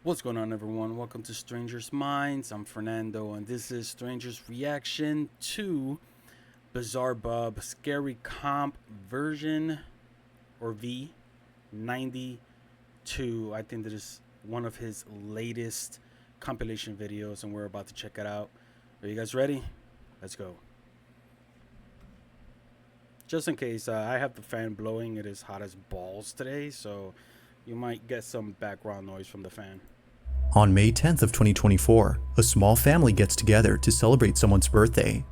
What's going on, everyone? Welcome to Strangers Mindz. I'm Fernando, and this is Strangers' reaction to Bizarre Bub Scary Comp version or V92. I think that is one of his latest compilation videos, and we're about to check it out. Are you guys ready? Let's go. Just in case, I have the fan blowing. It is hot as balls today, so you might get some background noise from the fan. On May 10th of 2024, a small family gets together to celebrate someone's birthday.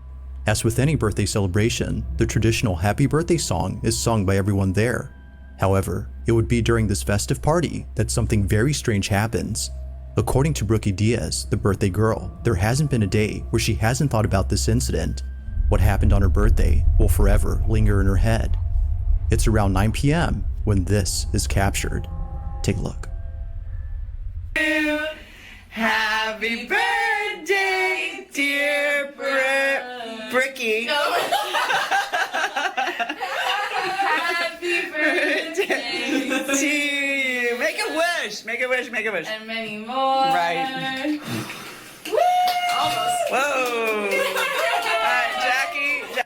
As with any birthday celebration, the traditional happy birthday song is sung by everyone there. However, it would be during this festive party that something very strange happens. According to Brookie Diaz, the birthday girl, there hasn't been a day where she hasn't thought about this incident. What happened on her birthday will forever linger in her head. It's around 9 p.m. when this is captured. Take a look. Happy birthday, dear Brookie. Happy birthday to you. Make a wish. Make a wish. Make a wish. And many more. Right. Woo! Almost. Whoa. All right, Jackie.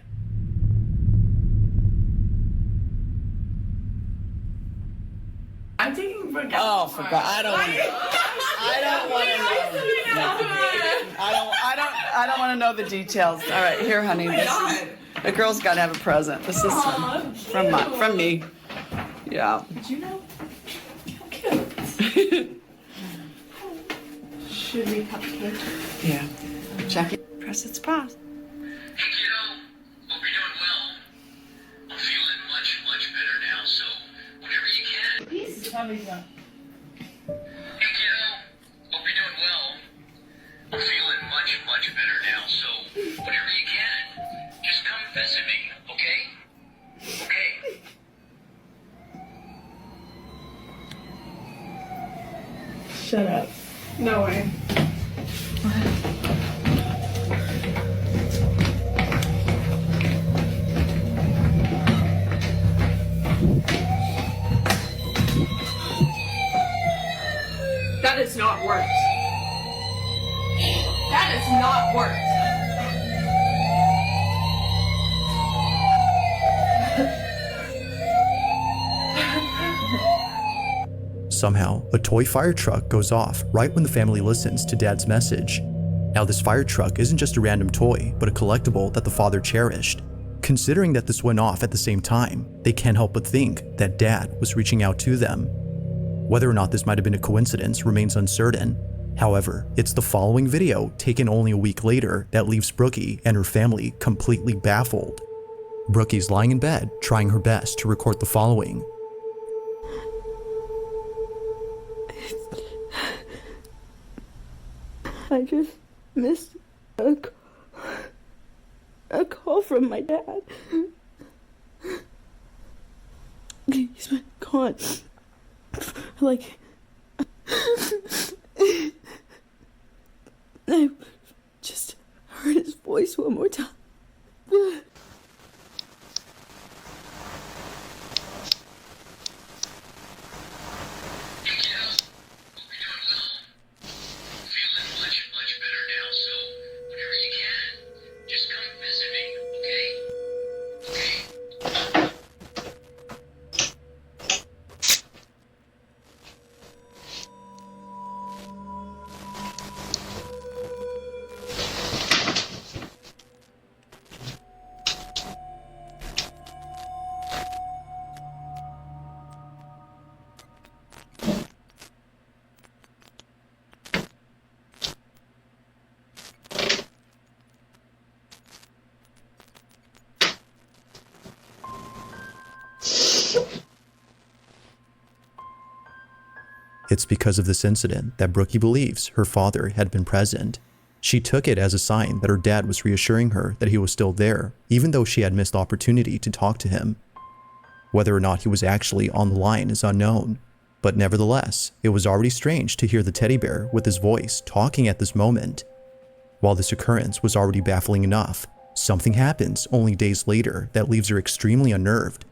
I'm taking for Oh, forgot. I don't want to. I don't want to know the details. All right, here, honey. The girl's got to have a present. This is from me. Yeah. Did you know? How cute. Should we cut the cake? Yeah. Jackie, press its pause. Hey kiddo, hope you're doing well. I'm feeling much better now, so whenever you can. Peace. Somebody's done. Hey kiddo, hope you're doing well. I'm feeling much better now, so whenever you can, just come visit me, okay? Okay. Shut up. No way. That has not worked. That has not worked. Somehow, a toy fire truck goes off right when the family listens to Dad's message. Now, this fire truck isn't just a random toy, but a collectible that the father cherished. Considering that this went off at the same time, they can't help but think that Dad was reaching out to them. Whether or not this might have been a coincidence remains uncertain. However, it's the following video, taken only a week later, that leaves Brookie and her family completely baffled. Brookie's lying in bed, trying her best to record the following. I just missed a call from my dad. He's been gone. Like, I just heard his voice one more time. It's because of this incident that Brookie believes her father had been present. She took it as a sign that her dad was reassuring her that he was still there, even though she had missed the opportunity to talk to him. Whether or not he was actually on the line is unknown, but nevertheless, it was already strange to hear the teddy bear with his voice talking at this moment. While this occurrence was already baffling enough, something happens only days later that leaves her extremely unnerved.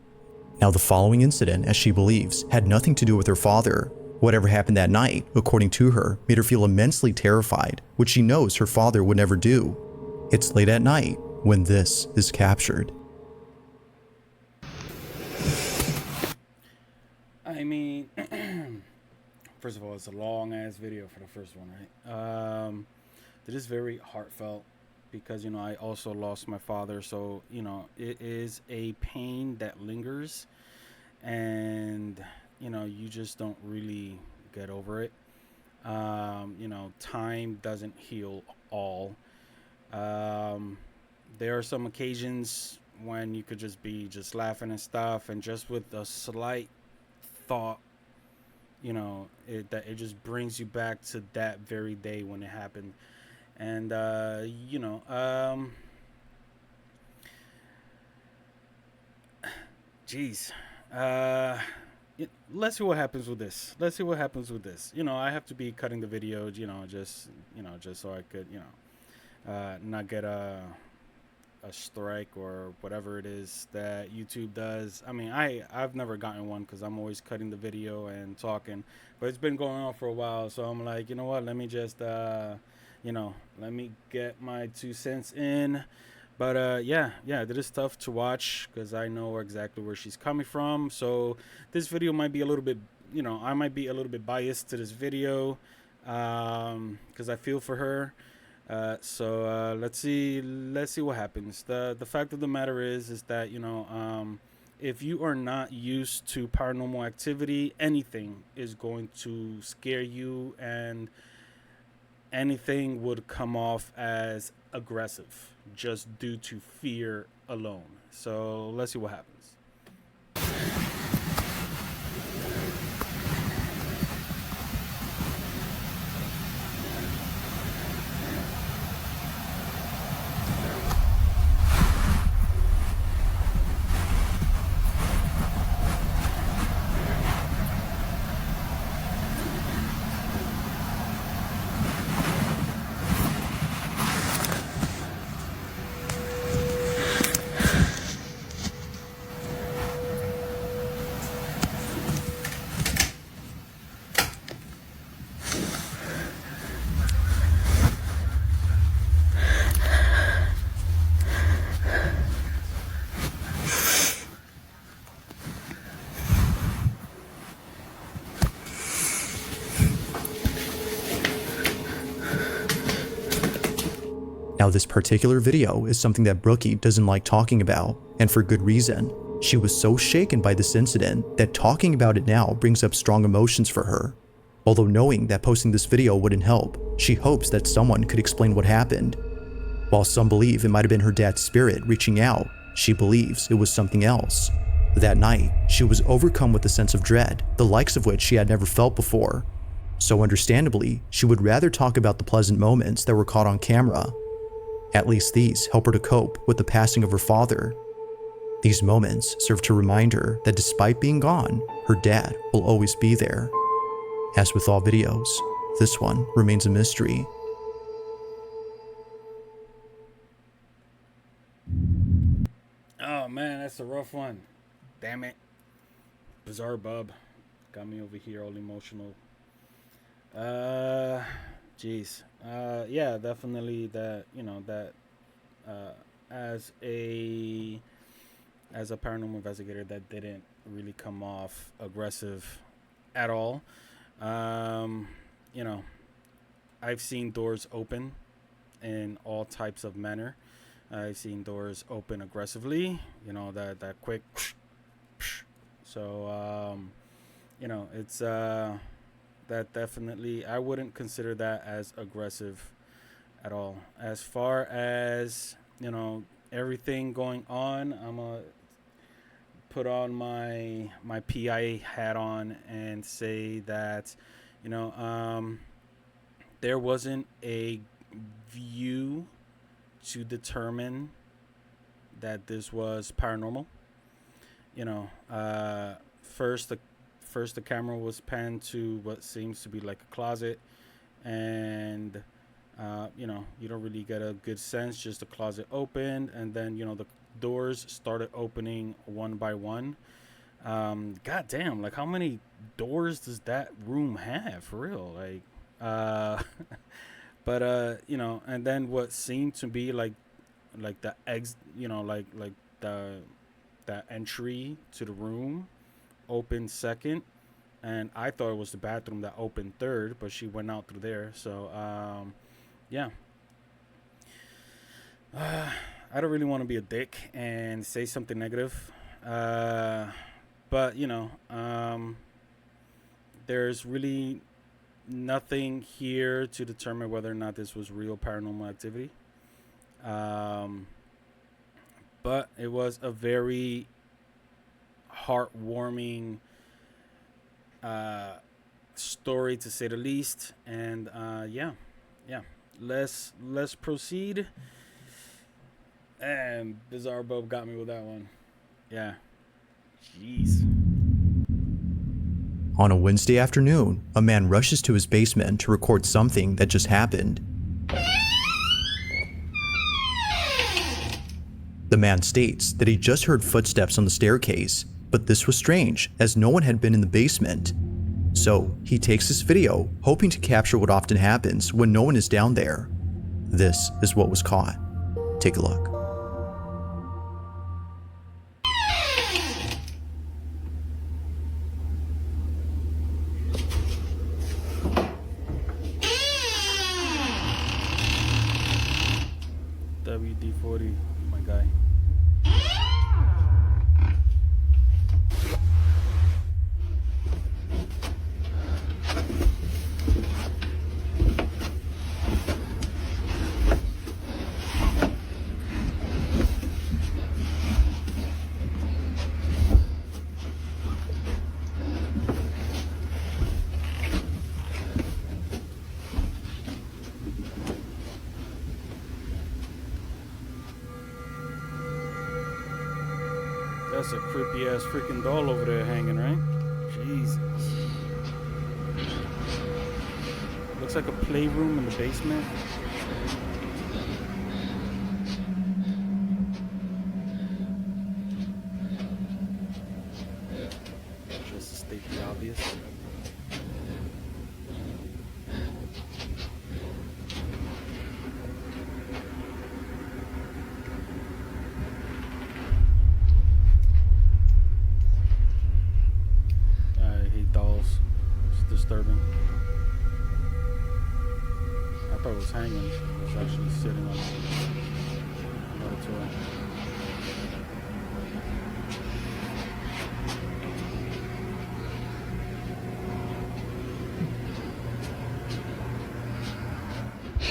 Now, the following incident, as she believes, had nothing to do with her father, Whatever happened that night, according to her, made her feel immensely terrified, which she knows her father would never do. It's late at night when this is captured. I mean, first of all, it's a long ass video for the first one, right? It is very heartfelt because, you know, I also lost my father. So, you know, it is a pain that lingers and, you know, you just don't really get over it. You know, time doesn't heal all. There are some occasions when you could just be just laughing and stuff, and just with a slight thought, you know, it just brings you back to that very day when it happened. And you know, geez, let's see what happens with this. Let's see what happens with this. You know, I have to be cutting the video, you know, just so I could, you know, not get a strike or whatever it is that YouTube does. I mean, I've never gotten one because I'm always cutting the video and talking, but it's been going on for a while. So I'm like, you know what? Let me just, you know, let me get my 2 cents in. But yeah, it is tough to watch because I know exactly where she's coming from. So this video might be a little bit, you know, I might be a little bit biased to this video because I feel for her. So let's see what happens. The fact of the matter is that, you know, if you are not used to paranormal activity, anything is going to scare you, and anything would come off as aggressive just due to fear alone. So let's see what happens. Now, this particular video is something that Brookie doesn't like talking about, and for good reason. She was so shaken by this incident that talking about it now brings up strong emotions for her. Although knowing that posting this video wouldn't help, she hopes that someone could explain what happened. While some believe it might have been her dad's spirit reaching out, she believes it was something else. That night, she was overcome with a sense of dread, the likes of which she had never felt before. So understandably, she would rather talk about the pleasant moments that were caught on camera. At least these help her to cope with the passing of her father. These moments serve to remind her that despite being gone, her dad will always be there. As with all videos, this one remains a mystery. Oh man, that's a rough one. Damn it. Bizarre Bub got me over here all emotional. Jeez. Yeah, definitely that, you know, that as a paranormal investigator, that didn't really come off aggressive at all. You know, I've seen doors open in all types of manner. I've seen doors open aggressively, you know, that quick. So, you know, it's that definitely, I wouldn't consider that as aggressive at all. As far as, you know, everything going on, I'm gonna put on my PI hat on and say that, you know, there wasn't a view to determine that this was paranormal. You know, first the camera was panned to what seems to be like a closet, and you know, you don't really get a good sense, just the closet opened, and then, you know, the doors started opening one by one. God damn, like how many doors does that room have for real? Like, but and then what seemed to be like the like the entry to the room opened second, and I thought it was the bathroom that opened third, but she went out through there. So yeah. I don't really want to be a dick and say something negative, but there's really nothing here to determine whether or not this was real paranormal activity. But it was a very heartwarming story, to say the least. And yeah, let's proceed. And Bizarre Bob got me with that one. Yeah. Jeez. On a Wednesday afternoon, a man rushes to his basement to record something that just happened. The man states that he just heard footsteps on the staircase, but this was strange as no one had been in the basement. So he takes this video, hoping to capture what often happens when no one is down there. This is what was caught. Take a look. WD-40, my guy. That's a creepy ass freaking doll over there hanging, right? Jesus. Looks like a playroom in the basement. Just to state the obvious. Dolls. It's disturbing. I thought it was hanging. It was actually sitting on another toy.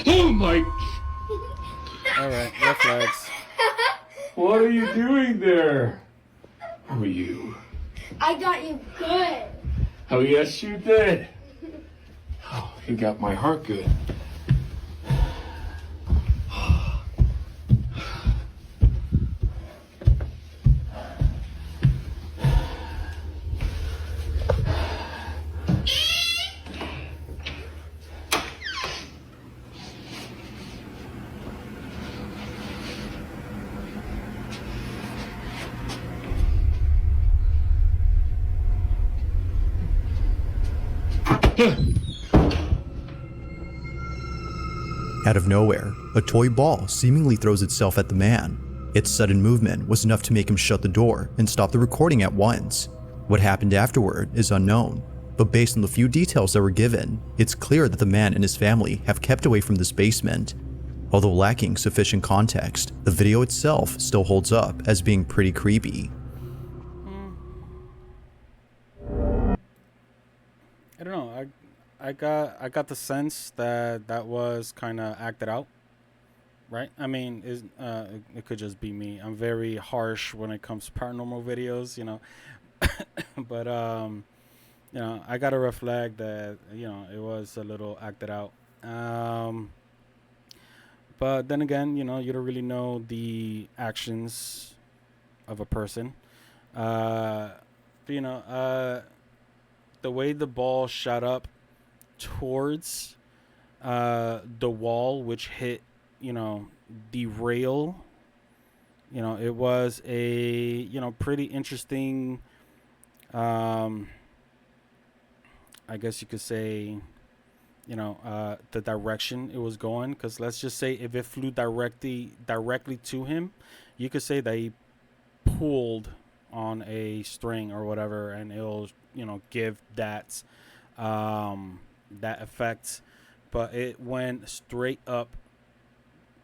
Oh my! Alright, red flags. What are you doing there? Who are you? I got you good. Oh, yes, you did. Oh, you got my heart good. Out of nowhere, a toy ball seemingly throws itself at the man. Its sudden movement was enough to make him shut the door and stop the recording at once. What happened afterward is unknown, but based on the few details that were given, it's clear that the man and his family have kept away from this basement. Although lacking sufficient context, the video itself still holds up as being pretty creepy. I don't know. I got the sense that was kind of acted out, right? I mean, it could just be me. I'm very harsh when it comes to paranormal videos, but I got a red flag that it was a little acted out. But then again, you don't really know the actions of a person. The way the ball shot up towards the wall, which hit the rail, it was a pretty interesting I guess you could say, the direction it was going. Because let's just say if it flew directly to him, you could say that he pulled on a string or whatever, and it'll give that that effect. But it went straight up,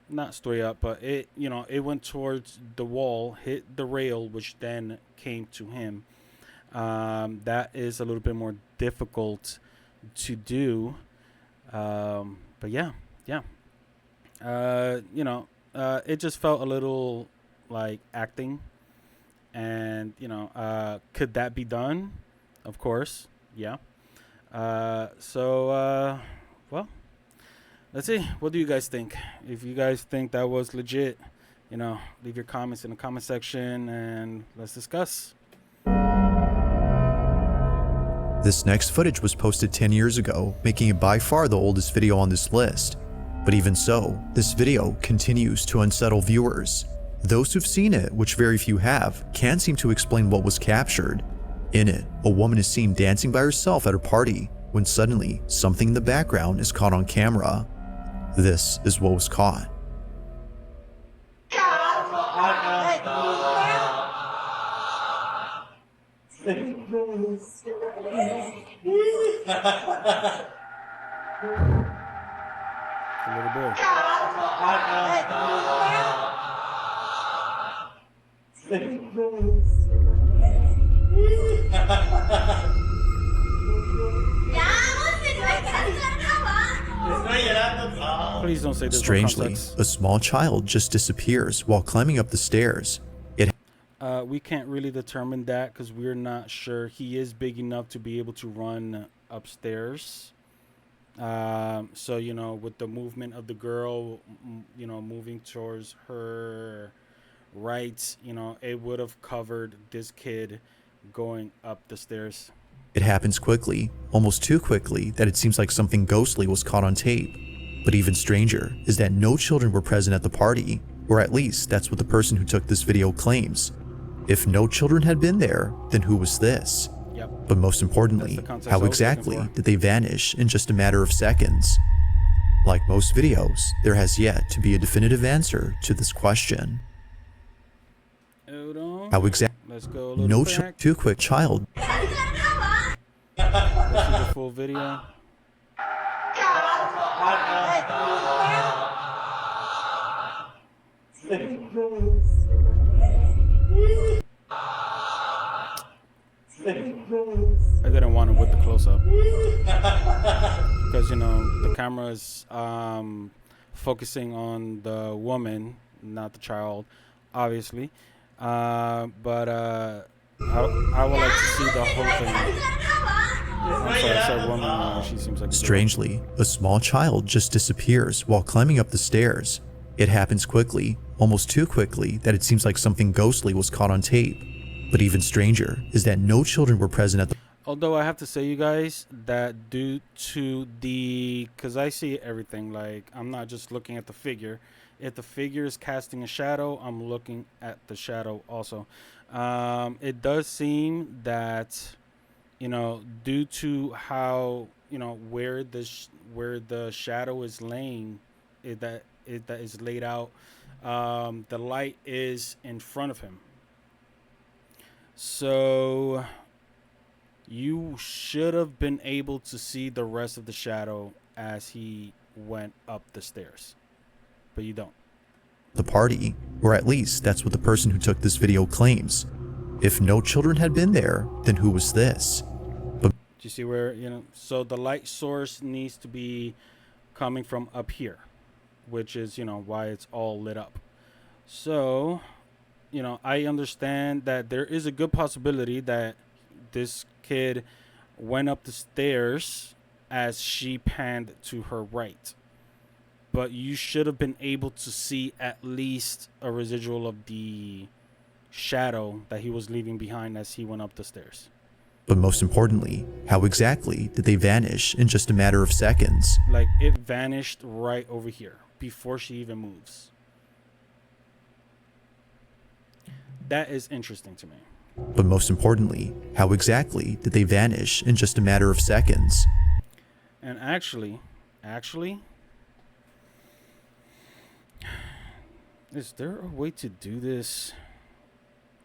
not straight up, but it went towards the wall, hit the rail, which then came to him. That is a little bit more difficult to do. But yeah. It just felt a little like acting. And, could that be done? Of course. Yeah. Well, let's see. What do you guys think? If you guys think that was legit, leave your comments in the comment section and let's discuss. This next footage was posted 10 years ago, making it by far the oldest video on this list. But even so, this video continues to unsettle viewers. Those who've seen it, which very few have, can't seem to explain what was captured. In it, a woman is seen dancing by herself at a party, when suddenly, something in the background is caught on camera. This is what was caught. A little boy. Please don't say this. Strangely, a small child just disappears while climbing up the stairs. We can't really determine that because we're not sure. He is big enough to be able to run upstairs. So, with the movement of the girl, moving towards her right, it would have covered this kid going up the stairs. It happens quickly, almost too quickly that it seems like something ghostly was caught on tape. But even stranger is that no children were present at the party, or at least that's what the person who took this video claims. If no children had been there, then who was this? Yep. But most importantly, how exactly did they vanish in just a matter of seconds? Like most videos, there has yet to be a definitive answer to this question. Hold on. How exactly? Let's go a little No back. too quick child. Let's see the full video. I didn't want it with the close-up because the camera is focusing on the woman, not the child, obviously. But I would like to see the whole thing. I'm sorry, I said woman. She seems like a girl. Strangely, a small child just disappears while climbing up the stairs. It happens quickly, almost too quickly that it seems like something ghostly was caught on tape. But even stranger is that no children were present at the... Although I have to say, you guys, that due to because I see everything, like I'm not just looking at the figure. If the figure is casting a shadow, I'm looking at the shadow also. It does seem that, due to how, where the shadow is laying, that is laid out, the light is in front of him. So you should have been able to see the rest of the shadow as he went up the stairs, but you don't. The party, or at least that's what the person who took this video claims. If no children had been there, then who was this? Do you see where, so the light source needs to be coming from up here, which is, why it's all lit up. So, I understand that there is a good possibility that this kid went up the stairs as she panned to her right. But you should have been able to see at least a residual of the shadow that he was leaving behind as he went up the stairs. But most importantly, how exactly did they vanish in just a matter of seconds? Like, it vanished right over here before she even moves. That is interesting to me. But most importantly, how exactly did they vanish in just a matter of seconds? And actually, is there a way to do this?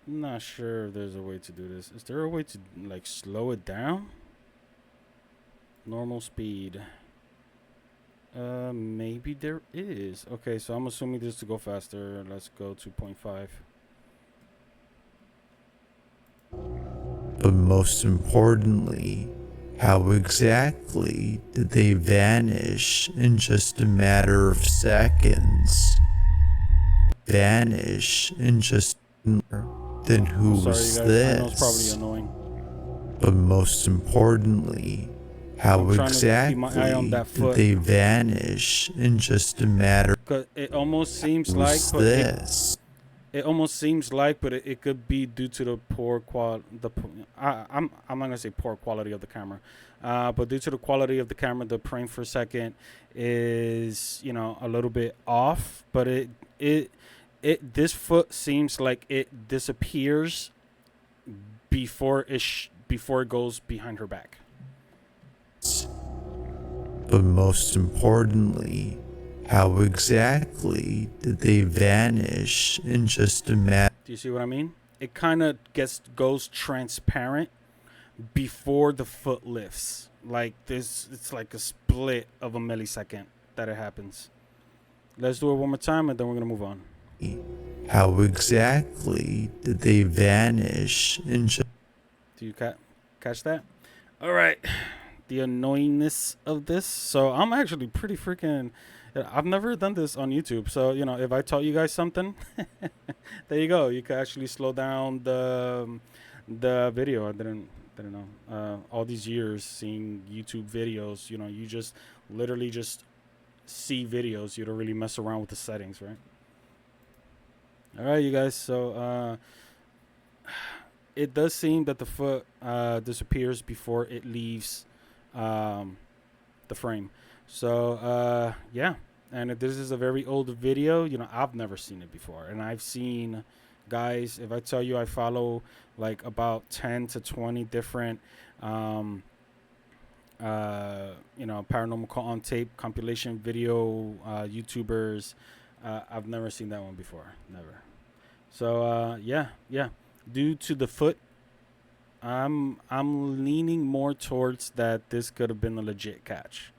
I'm not sure if there's a way to do this. Is there a way to like slow it down? Normal speed. Maybe there is. Okay, so I'm assuming this to go faster. Let's go to 0.5. But most importantly, how exactly did they vanish in just a matter of seconds? Vanish in just... Then who Sorry, was you guys. I know it's this? probably annoying. But most importantly, how I'm trying to keep my eye on exactly that did foot. they vanish in just a matter... Cause it almost seems Who like, was but this? it almost seems like, but it could be due to the poor quality. I'm not gonna say poor quality of the camera, but due to the quality of the camera, the frame per second is a little bit off. But this foot seems like it disappears before it goes behind her back. But most importantly, how exactly did they vanish in just a matter... Do you see what I mean? It kind of goes transparent before the foot lifts. Like this, it's like a split of a millisecond that it happens. Let's do it one more time, and then we're gonna move on. How exactly did they vanish in just... Do you catch that? All right. The annoyingness of this. So I'm actually pretty freaking... I've never done this on YouTube. So, if I taught you guys something, there you go. You can actually slow down the video. I didn't know. All these years seeing YouTube videos, you just literally just see videos. You don't really mess around with the settings, right? All right, you guys. So it does seem that the foot disappears before it leaves the frame. So yeah, and if this is a very old video, I've never seen it before, and I've seen guys, if I tell you I follow like about 10 to 20 different paranormal call on tape compilation video YouTubers, I've never seen that one before, never. So yeah, due to the foot, I'm leaning more towards that this could have been a legit catch.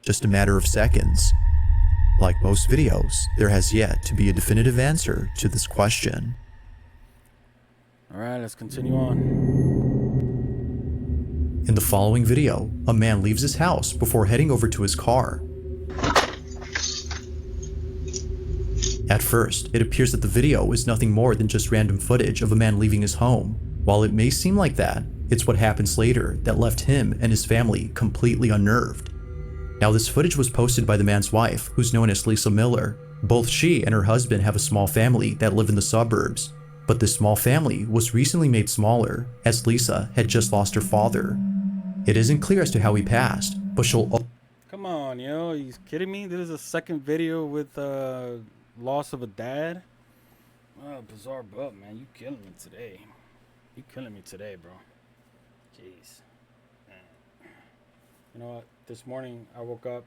Just a matter of seconds. Like most videos, there has yet to be a definitive answer to this question. All right, let's continue on. In the following video, a man leaves his house before heading over to his car. At first, it appears that the video is nothing more than just random footage of a man leaving his home. While it may seem like that, it's what happens later that left him and his family completely unnerved. Now, this footage was posted by the man's wife, who's known as Lisa Miller. Both she and her husband have a small family that live in the suburbs, but this small family was recently made smaller as Lisa had just lost her father. It isn't clear as to how he passed, but she'll... Come on, are you kidding me? This is a second video with loss of a dad. Oh, bizarre butt, man. You killing me today. You killing me today, bro. Jeez. Man. You know what? This morning I woke up,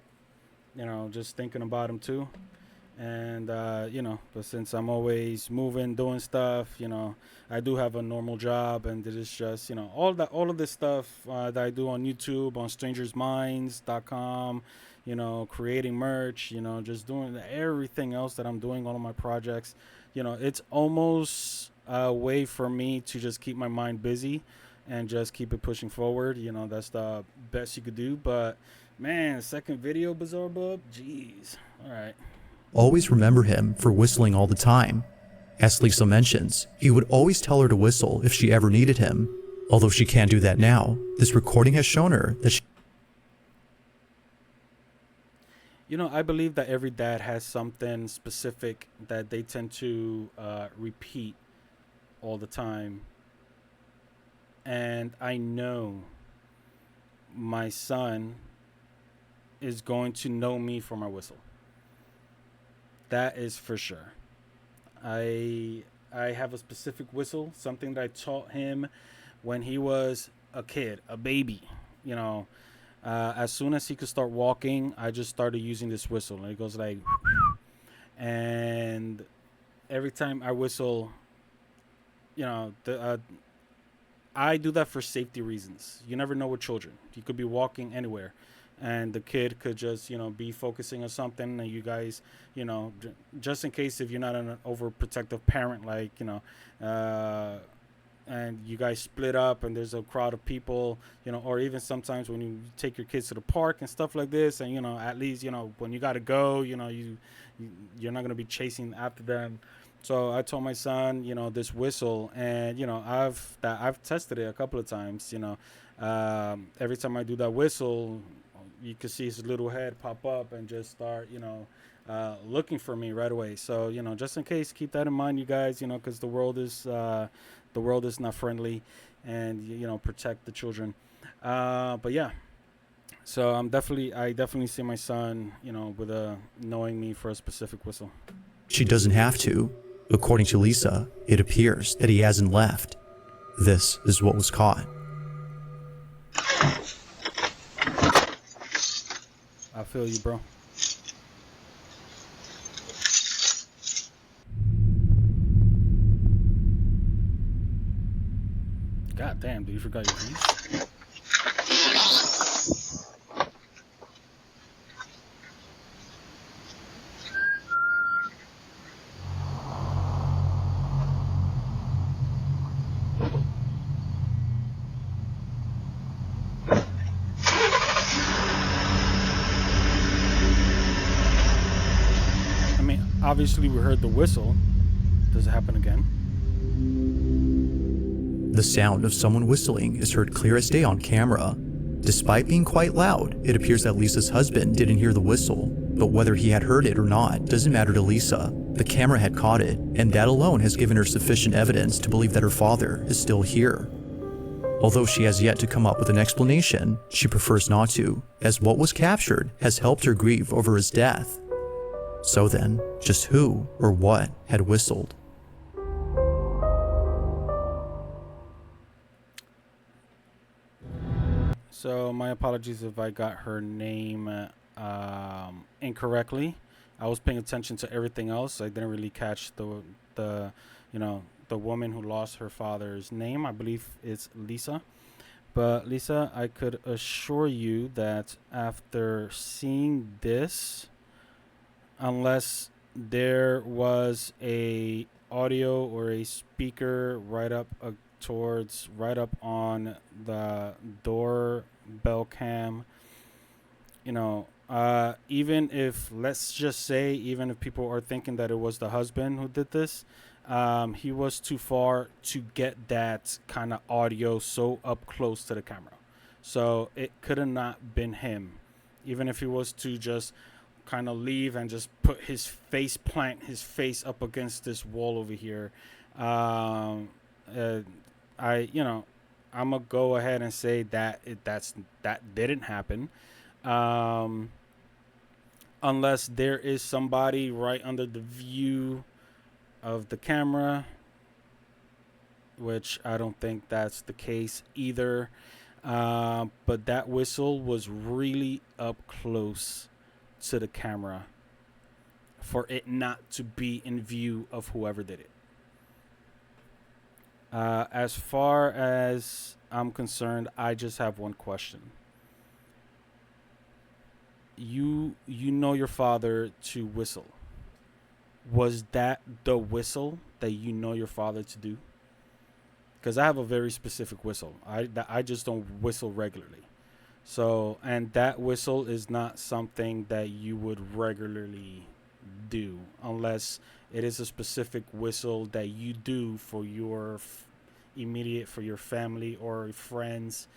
just thinking about him too. And, but since I'm always moving, doing stuff, I do have a normal job, and it is just, all of this stuff that I do on YouTube, on StrangersMindz.com, creating merch, just doing everything else that I'm doing, all of my projects, it's almost a way for me to just keep my mind busy and just keep it pushing forward. That's the best you could do. But man, second video, Bizarre Bub, jeez. All right. always remember him for whistling all the time. As Lisa mentions, he would always tell her to whistle if she ever needed him. Although she can't do that now, this recording has shown her that she... I believe that every dad has something specific that they tend to repeat all the time. And I know my son is going to know me for my whistle. That is for sure. I I have a specific whistle, something that I taught him when he was a kid, a baby. You know, as soon as he could start walking, I just started using this whistle, and it goes like, and every time I whistle, you know, I do that for safety reasons. You never know with children. You could be walking anywhere, and the kid could just, you know, be focusing on something, and you guys, you know, just in case if you're not an overprotective parent, like, you know, and you guys split up and there's a crowd of people, you know, or even sometimes when you take your kids to the park and stuff like this, and, you know, at least, you know, when you got to go, you know, you're not going to be chasing after them. So I told my son, you know, this whistle, and, you know, I've tested it a couple of times, you know, every time I do that whistle, you can see his little head pop up and just start, you know, looking for me right away. So, you know, just in case, keep that in mind, you guys, you know, because the world is not friendly, and, you know, protect the children. But yeah, so I definitely see my son, you know, with knowing me for a specific whistle. She doesn't have to. According to Lisa, it appears that he hasn't left. This is what was caught. I feel you, bro. God damn, dude, you forgot your keys? I mean, obviously we heard the whistle. Does it happen again? The sound of someone whistling is heard clear as day on camera. Despite being quite loud, it appears that Lisa's husband didn't hear the whistle, but whether he had heard it or not doesn't matter to Lisa. The camera had caught it, and that alone has given her sufficient evidence to believe that her father is still here. Although she has yet to come up with an explanation, she prefers not to, as what was captured has helped her grieve over his death. So then, just who or what had whistled? So my apologies if I got her name incorrectly. I was paying attention to everything else. I didn't really catch the you know, the woman who lost her father's name. I believe it's Lisa. But Lisa, I could assure you that after seeing this, unless there was a audio or a speaker right up on the doorbell cam, you know, even if, let's just say, even if people are thinking that it was the husband who did this, he was too far to get that kind of audio so up close to the camera. So it could have not been him. Even if he was to just kind of leave and just put plant his face up against this wall over here, I'm gonna go ahead and say that that didn't happen, unless there is somebody right under the view of the camera, which I don't think that's the case either. But that whistle was really up close to the camera for it not to be in view of whoever did it. As far as I'm concerned, I just have one question. You know your father to whistle. Was that the whistle that you know your father to do? Because I have a very specific whistle. I just don't whistle regularly. So, and that whistle is not something that you would regularly do unless it is a specific whistle that you do for your for your family or friends.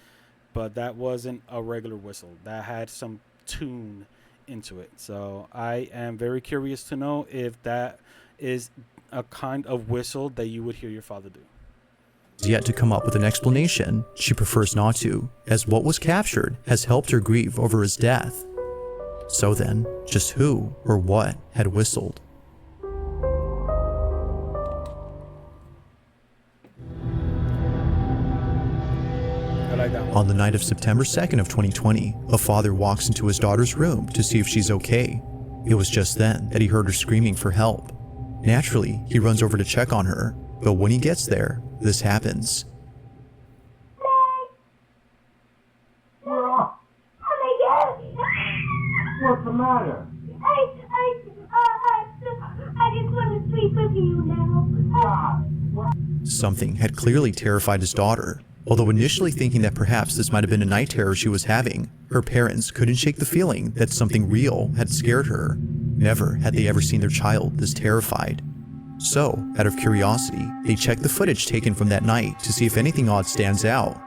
But that wasn't a regular whistle. That had some tune into it. So I am very curious to know if that is a kind of whistle that you would hear your father do. Yet to come up with an explanation, she prefers not to, as what was captured has helped her grieve over his death. So then, just who or what had whistled? On the night of September 2nd of 2020, a father walks into his daughter's room to see if she's okay. It was just then that he heard her screaming for help. Naturally, he runs over to check on her, but when he gets there, this happens. What's the matter? I just want to sleep with you now. Something had clearly terrified his daughter. Although initially thinking that perhaps this might have been a night terror she was having, her parents couldn't shake the feeling that something real had scared her. Never had they ever seen their child this terrified. So, out of curiosity, they checked the footage taken from that night to see if anything odd stands out.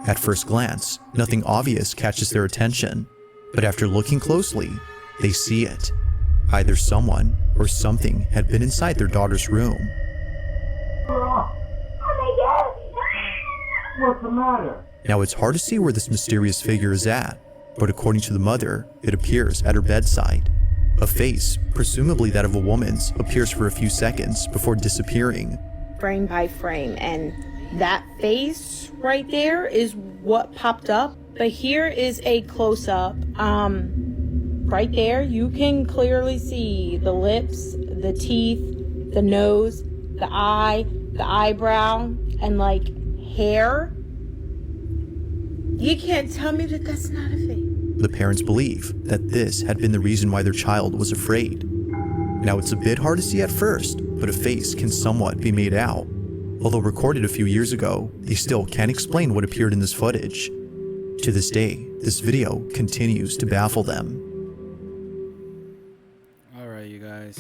At first glance, nothing obvious catches their attention, but after looking closely, they see it. Either someone or something had been inside their daughter's room. What's the matter? Now it's hard to see where this mysterious figure is at, but according to the mother, it appears at her bedside. A face, presumably that of a woman's, appears for a few seconds before disappearing. Frame by frame, and that face right there is what popped up. But here is a close-up. Right there, you can clearly see the lips, the teeth, the nose, the eye, the eyebrow, and like hair. You can't tell me that that's not a face. The parents believe that this had been the reason why their child was afraid. Now it's a bit hard to see at first, but a face can somewhat be made out. Although recorded a few years ago, they still can't explain what appeared in this footage. To this day, this video continues to baffle them. Alright, you guys.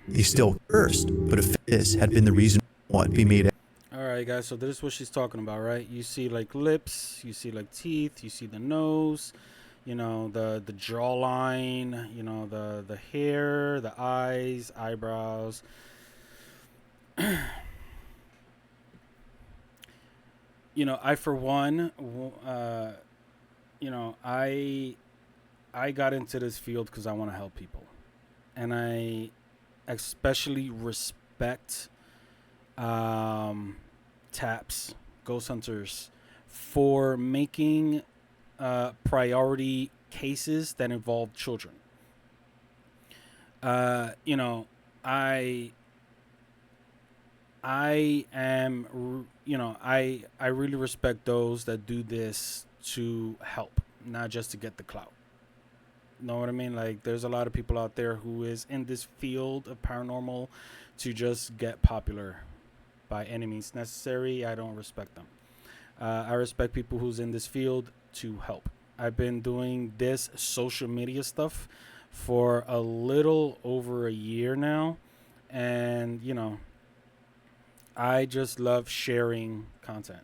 They still cursed, but if this had been the reason what be made out. Alright, guys, so this is what she's talking about, right? You see, like, lips, you see, like, teeth, you see the nose, you know, the jawline, you know, the hair, the eyes, eyebrows. You know, I, for one, you know, I got into this field because I want to help people. And I especially respect TAPs, ghost hunters, for making priority cases that involve children. You know, I am, you know, I really respect those that do this to help, not just to get the clout. Know what I mean? Like, there's a lot of people out there who is in this field of paranormal to just get popular by any means necessary. I don't respect them. I respect people who's in this field to help. I've been doing this social media stuff for a little over a year now, and you know, I just love sharing content.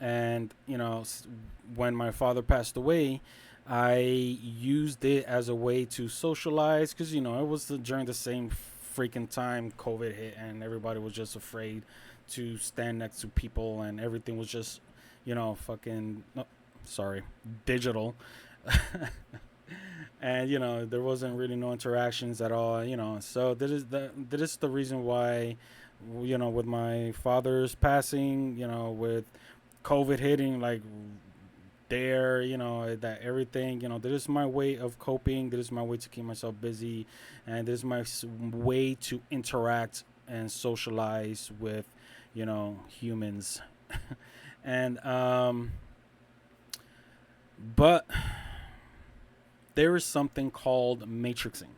And you know, when my father passed away, I used it as a way to socialize, because you know, it was during the same freaking time COVID hit, and everybody was just afraid to stand next to people, and everything was just, you know, digital. And you know, there wasn't really no interactions at all, you know. So that is the reason why, you know, with my father's passing, you know, with COVID hitting, like there, you know, that everything, you know, that is my way of coping. That is my way to keep myself busy, and this is my way to interact and socialize with, you know, humans. And but there is something called matrixing.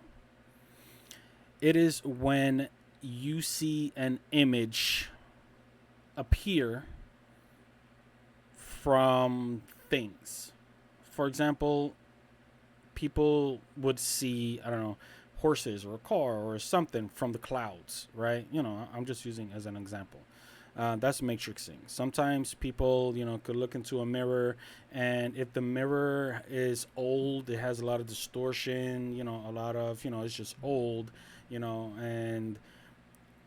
It is when you see an image appear from things. For example, people would see, I don't know, horses or a car or something from the clouds, right? You know, I'm just using as an example. That's matrixing. Sometimes people, you know, could look into a mirror, and if the mirror is old, it has a lot of distortion, you know, a lot of, you know, it's just old, you know, and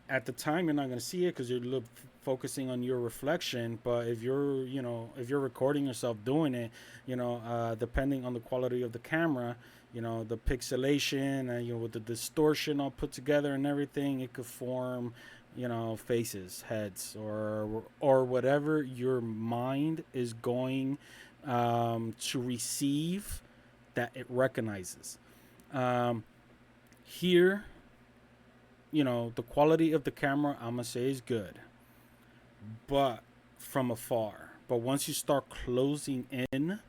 at the time you're not going to see it because you're focusing on your reflection. But if you're, you know, if you're recording yourself doing it, you know, depending on the quality of the camera, you know, the pixelation and, you know, with the distortion all put together and everything, it could form faces, heads, or whatever your mind is going to receive that it recognizes. Here, the quality of the camera, I'm gonna say, is good, but from afar. But once you start closing in,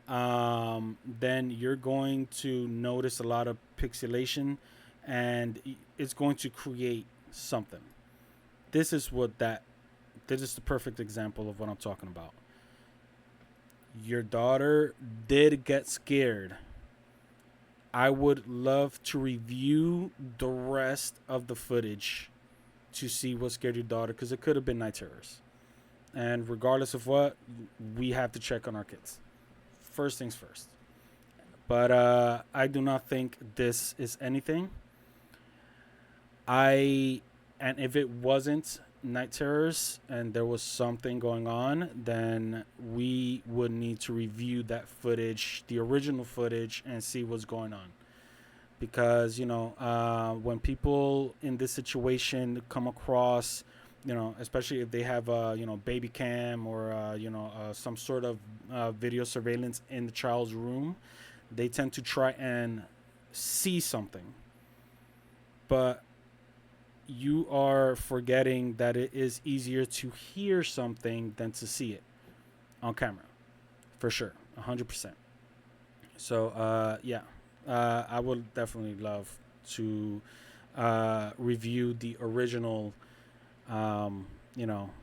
then you're going to notice a lot of pixelation, and it's going to create something. This is the perfect example of what I'm talking about. Your daughter did get scared. I would love to review the rest of the footage to see what scared your daughter, because it could have been night terrors. And regardless of what, we have to check on our kids. First things first. But I do not think this is anything. And if it wasn't night terrors and there was something going on, then we would need to review that footage, the original footage, and see what's going on. Because when people in this situation come across, especially if they have baby cam or some sort of video surveillance in the child's room, they tend to try and see something. But you are forgetting that it is easier to hear something than to see it on camera, for sure, 100%. So I would definitely love to review the original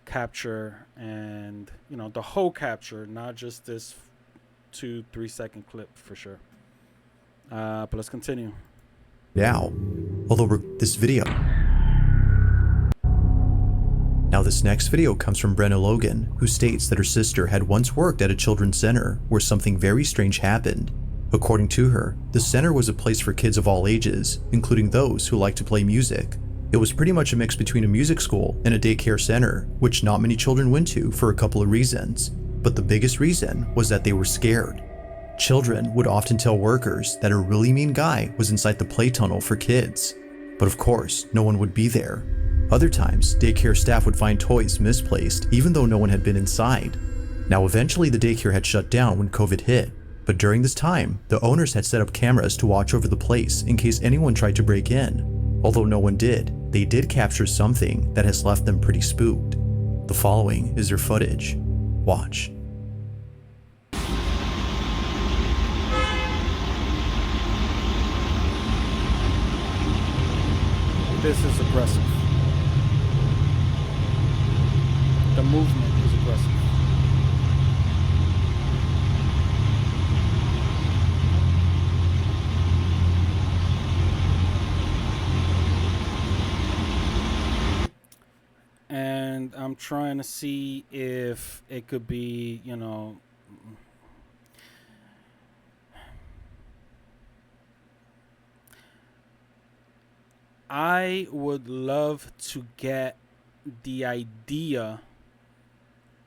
capture, and the whole capture, not just this 2-3 second clip, for sure. But let's continue. Now, this video. Now, this next video comes from Brenna Logan, who states that her sister had once worked at a children's center where something very strange happened. According to her, the center was a place for kids of all ages, including those who like to play music. It was pretty much a mix between a music school and a daycare center, which not many children went to for a couple of reasons. But the biggest reason was that they were scared. Children would often tell workers that a really mean guy was inside the play tunnel for kids. But of course, no one would be there. Other times, daycare staff would find toys misplaced even though no one had been inside. Now, eventually the daycare had shut down when COVID hit, but during this time, the owners had set up cameras to watch over the place in case anyone tried to break in. Although no one did, they did capture something that has left them pretty spooked. The following is their footage. Watch. This is aggressive. The movement is aggressive. And I'm trying to see if it could be, I would love to get the idea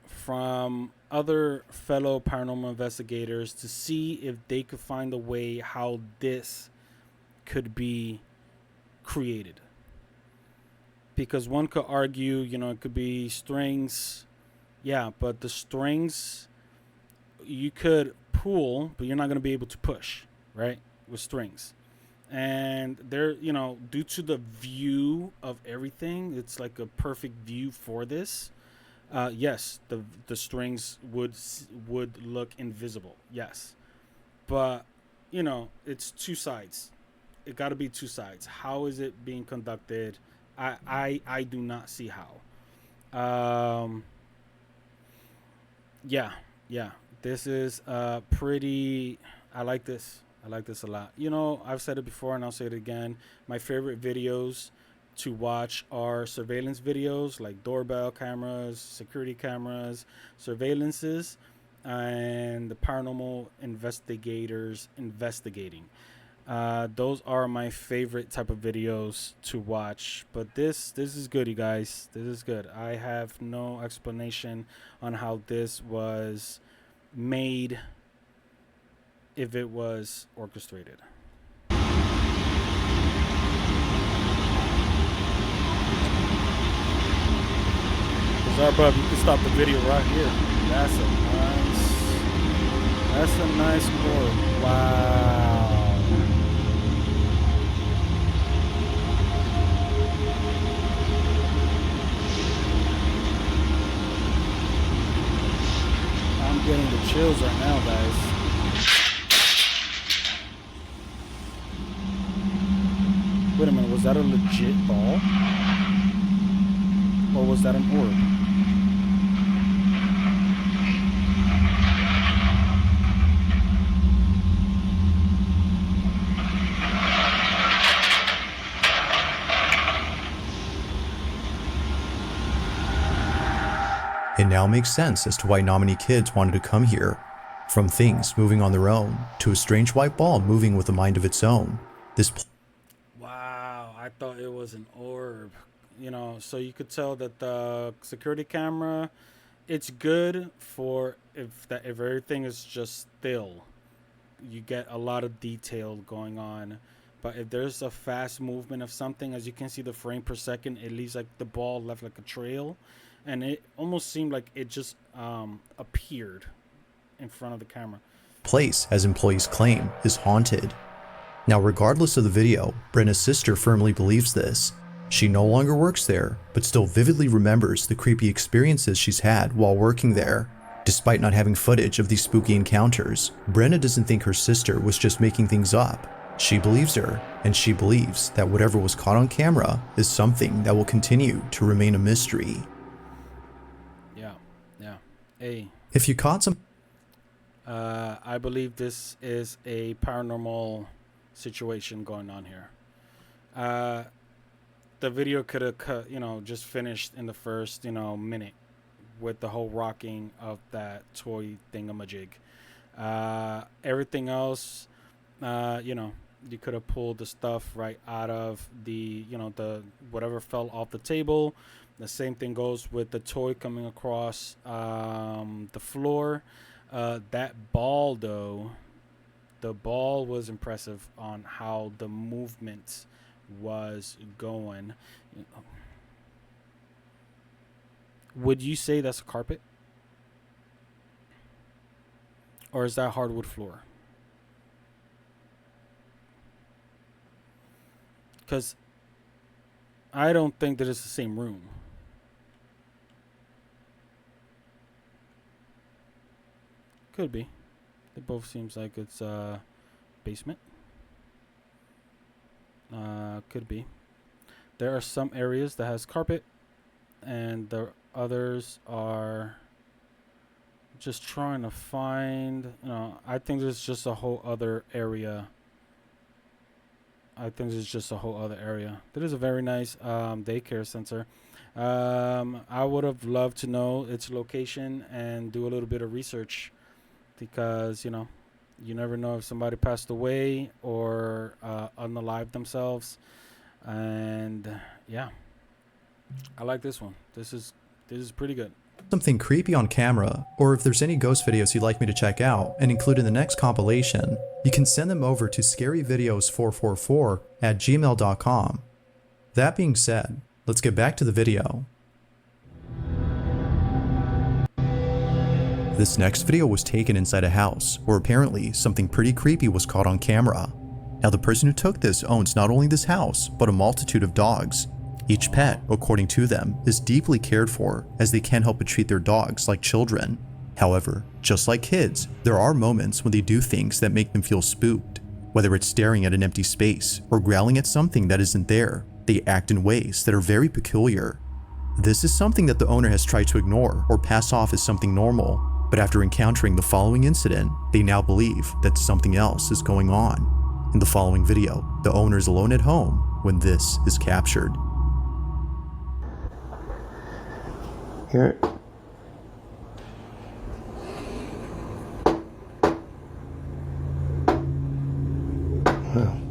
from other fellow paranormal investigators to see if they could find a way how this could be created. Because one could argue, it could be strings. Yeah, but the strings you could pull, but you're not going to be able to push, right? With strings. And they're, due to the view of everything, it's like a perfect view for this. Yes, the strings would look invisible. Yes. But, it's two sides. It got to be two sides. How is it being conducted? I do not see how. Yeah. This is pretty. I like this. I like this a lot. I've said it before and I'll say it again. My favorite videos to watch are surveillance videos, like doorbell cameras, security cameras, surveillances, and the paranormal investigators investigating. Those are my favorite type of videos to watch. But this is good, you guys. This is good. I have no explanation on how this was made, if it was orchestrated. Zarbub, you can stop the video right here. That's a nice chord. Wow. I'm getting the chills right now, guys. Wait a minute, was that a legit ball? Or was that an orb? It now makes sense as to why not many kids wanted to come here. From things moving on their own, to a strange white ball moving with a mind of its own. Wow, I thought it was an orb. You know, so you could tell that the security camera, it's good for if everything is just still. You get a lot of detail going on. But if there's a fast movement of something, as you can see the frame per second, it leaves like the ball left like a trail. And it almost seemed like it just appeared in front of the camera. Place, as employees claim, is haunted. Now, regardless of the video, Brenna's sister firmly believes this. She no longer works there, but still vividly remembers the creepy experiences she's had while working there. Despite not having footage of these spooky encounters, Brenna doesn't think her sister was just making things up. She believes her, and she believes that whatever was caught on camera is something that will continue to remain a mystery. Yeah. Hey. If you caught some... I believe this is a paranormal situation going on here. The video could have just finished in the first, minute with the whole rocking of that toy thingamajig. Everything else, you could have pulled the stuff right out of the whatever fell off the table. The same thing goes with the toy coming across the floor. That ball, though, the ball was impressive on how the movement was going. Would you say that's a carpet? Or is that hardwood floor? Because I don't think that it's the same room. Could be. It both seems like it's basement. Could be. There are some areas that has carpet, and the others are just trying to find. I think there's just a whole other area. There is a very nice daycare center. I would have loved to know its location and do a little bit of research, because you never know if somebody passed away or unalived themselves. And yeah, I like this one. This is pretty good. Something creepy on camera, or if there's any ghost videos you'd like me to check out and include in the next compilation, you can send them over to scaryvideos444@gmail.com. That being said, let's get back to the video. This next video was taken inside a house where apparently something pretty creepy was caught on camera. Now, the person who took this owns not only this house, but a multitude of dogs. Each pet, according to them, is deeply cared for, as they can't help but treat their dogs like children. However, just like kids, there are moments when they do things that make them feel spooked. Whether it's staring at an empty space or growling at something that isn't there, they act in ways that are very peculiar. This is something that the owner has tried to ignore or pass off as something normal, but after encountering the following incident, they now believe that something else is going on. In the following video, the owner is alone at home when this is captured. Here. Well.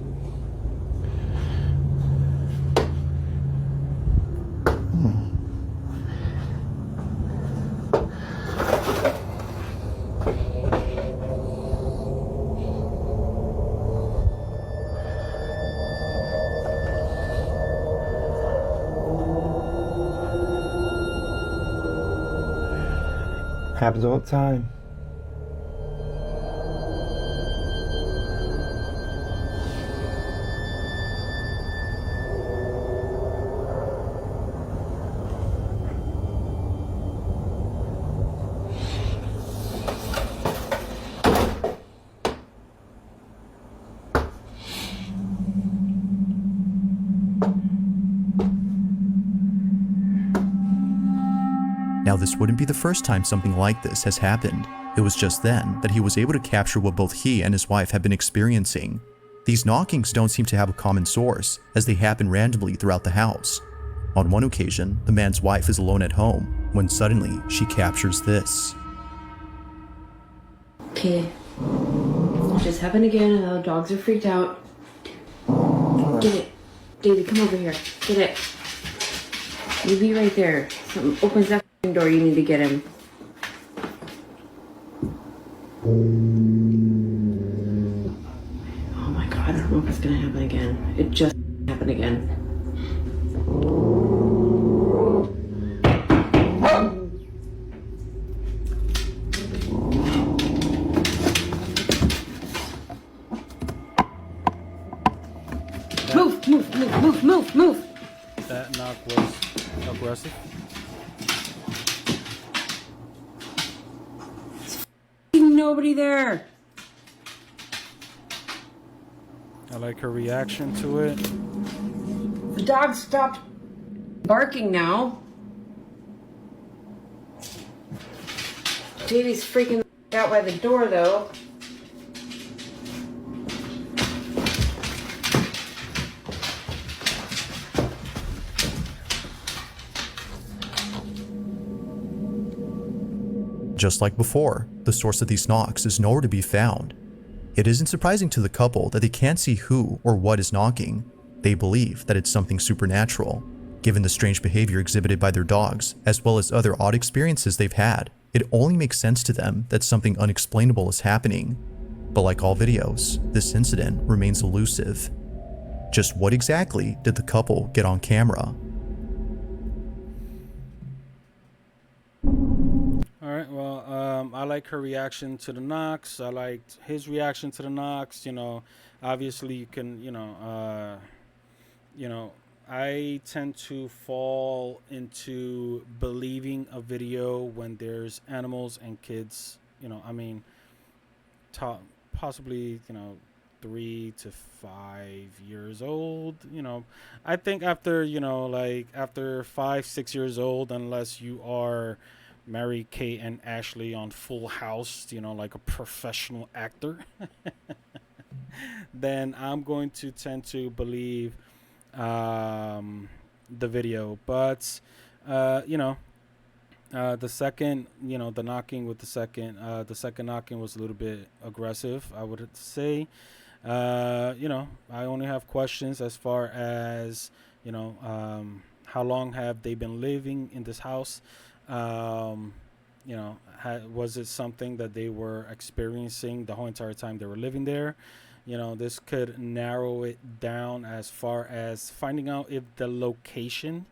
Happens all the time. Now, this wouldn't be the first time something like this has happened. It was just then that he was able to capture what both he and his wife have been experiencing. These knockings don't seem to have a common source, as they happen randomly throughout the house. On one occasion, the man's wife is alone at home, when suddenly she captures this. Okay. Just happened again, and the dogs are freaked out. Get it. David, come over here. Get it. You be right there. Something opens that door, you need to get him. Oh my god, I don't know if it's gonna happen again. It just happened again. Move! That knock was aggressive. Nobody there. I like her reaction to it. The dog stopped barking now. Davey's freaking out by the door though. Just like before, the source of these knocks is nowhere to be found. It isn't surprising to the couple that they can't see who or what is knocking. They believe that it's something supernatural. Given the strange behavior exhibited by their dogs, as well as other odd experiences they've had, it only makes sense to them that something unexplainable is happening. But like all videos, this incident remains elusive. Just what exactly did the couple get on camera? Alright, well, I like her reaction to the knocks. I liked his reaction to the knocks. You know, obviously you can, I tend to fall into believing a video when there's animals and kids, possibly, 3 to 5 years old. I think after, after 5-6 years old, unless you are Mary Kate and Ashley on Full House, like a professional actor, then I'm going to tend to believe the video. But the second, the knocking with the second knocking was a little bit aggressive, I would say. I only have questions as far as how long have they been living in this house. Was it something that they were experiencing the whole entire time they were living there? This could narrow it down as far as finding out if the location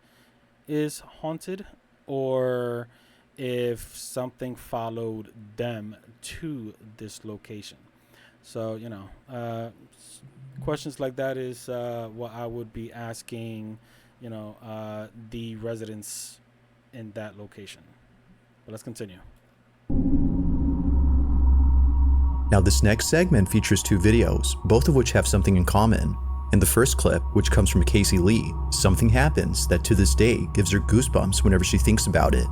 is haunted or if something followed them to this location. So, questions like that is what I would be asking, the residents in that location. But let's continue. Now, this next segment features 2 videos, both of which have something in common. In the first clip, which comes from Casey Lee, something happens that to this day gives her goosebumps whenever she thinks about it.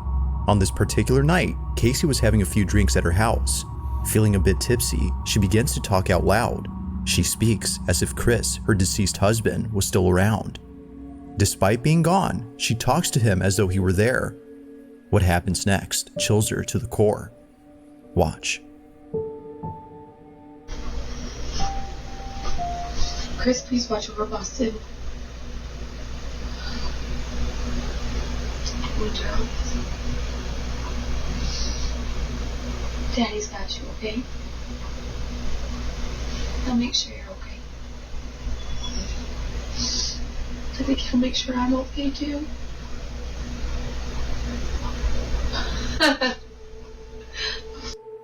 On this particular night, Casey was having a few drinks at her house. Feeling a bit tipsy, she begins to talk out loud. She speaks as if Chris, her deceased husband, was still around. Despite being gone, she talks to him as though he were there. What happens next chills her to the core. Watch. Chris, please watch over Boston. Daddy's got you, okay? I'll make sure you're okay. I think he'll make sure I'm okay too.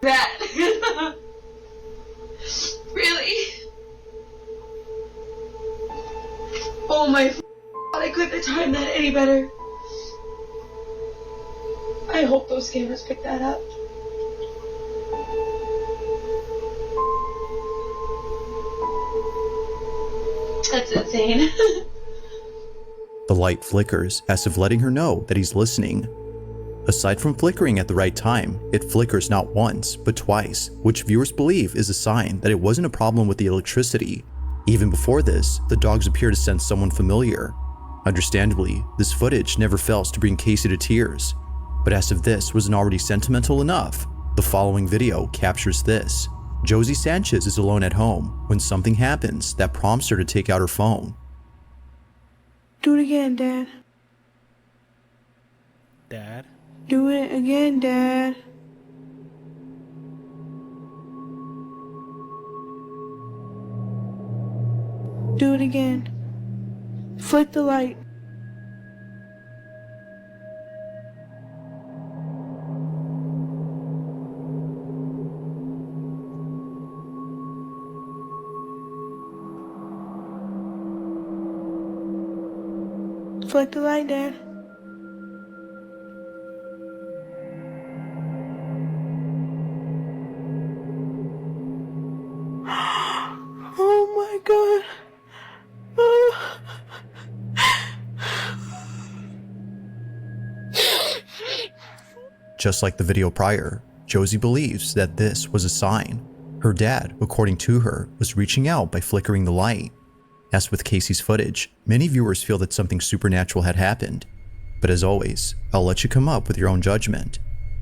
that. Really? Oh my God, I couldn't have timed that any better. I hope those cameras pick that up. That's insane. The light flickers as if letting her know that he's listening. Aside from flickering at the right time, it flickers not once, but twice, which viewers believe is a sign that it wasn't a problem with the electricity. Even before this, the dogs appear to sense someone familiar. Understandably, this footage never fails to bring Casey to tears. But as if this wasn't already sentimental enough, the following video captures this. Josie Sanchez is alone at home when something happens that prompts her to take out her phone. Do it again, Dad. Dad? Do it again, Dad. Do it again. Flick the light. Flick the light, Dad. Oh my God. Just like the video prior, Josie believes that this was a sign. Her dad, according to her, was reaching out by flickering the light. As with Casey's footage, many viewers feel that something supernatural had happened. But as always, I'll let you come up with your own judgment.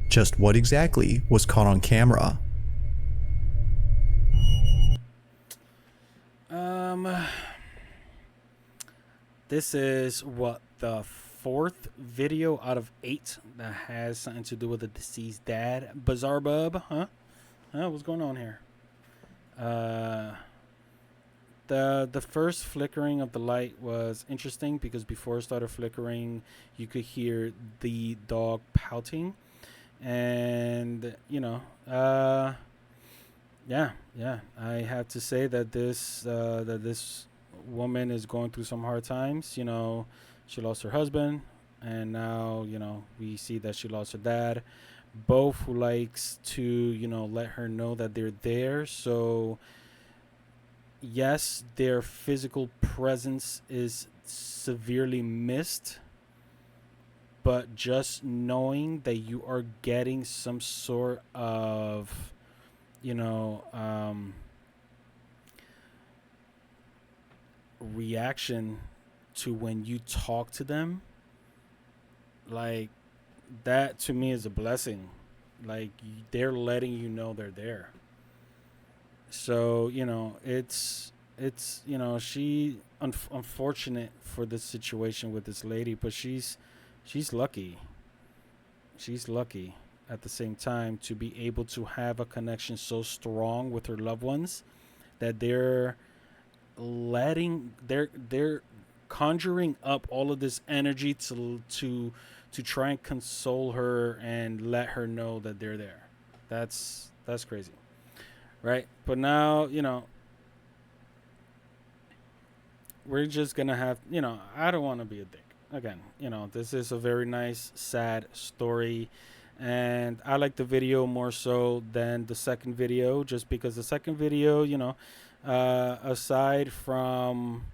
Just what exactly was caught on camera? This is what, the 4th video out of 8 that has something to do with a deceased dad. Bizarre Bub, huh? What's going on here? The first flickering of the light was interesting because before it started flickering, you could hear the dog pouting, and yeah, I have to say that this woman is going through some hard times. You know, she lost her husband, and now we see that she lost her dad, both who likes to let her know that they're there. So yes, their physical presence is severely missed, but just knowing that you are getting some sort of reaction to when you talk to them, like, that to me is a blessing. Like, they're letting you know they're there. So it's she unfortunate for this situation with this lady, but she's lucky. She's lucky at the same time to be able to have a connection so strong with her loved ones that they're conjuring up all of this energy to try and console her and let her know that they're there. That's crazy, right? But now we're just gonna have I don't want to be a dick again. This is a very nice sad story, and I like the video more so than the second video, just because the second video aside from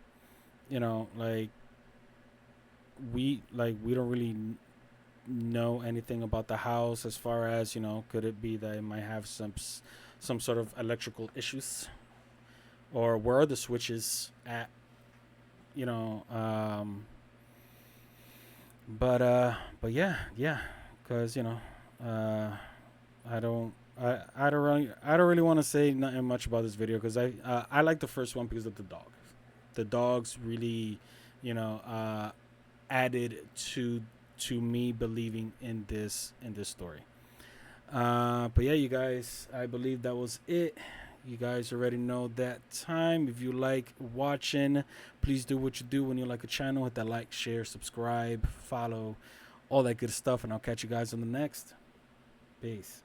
we don't really know anything about the house, as far as could it be that it might have some sort of electrical issues, or where are the switches at, but yeah, because I don't really want to say nothing much about this video, because I like the first one because of the dog. The dogs really added to me believing in this story. But yeah, you guys, I believe that was it. You guys already know that time. If you like watching, please do what you do when you like a channel. Hit that like, share, subscribe, follow, all that good stuff, and I'll catch you guys on the next. Peace.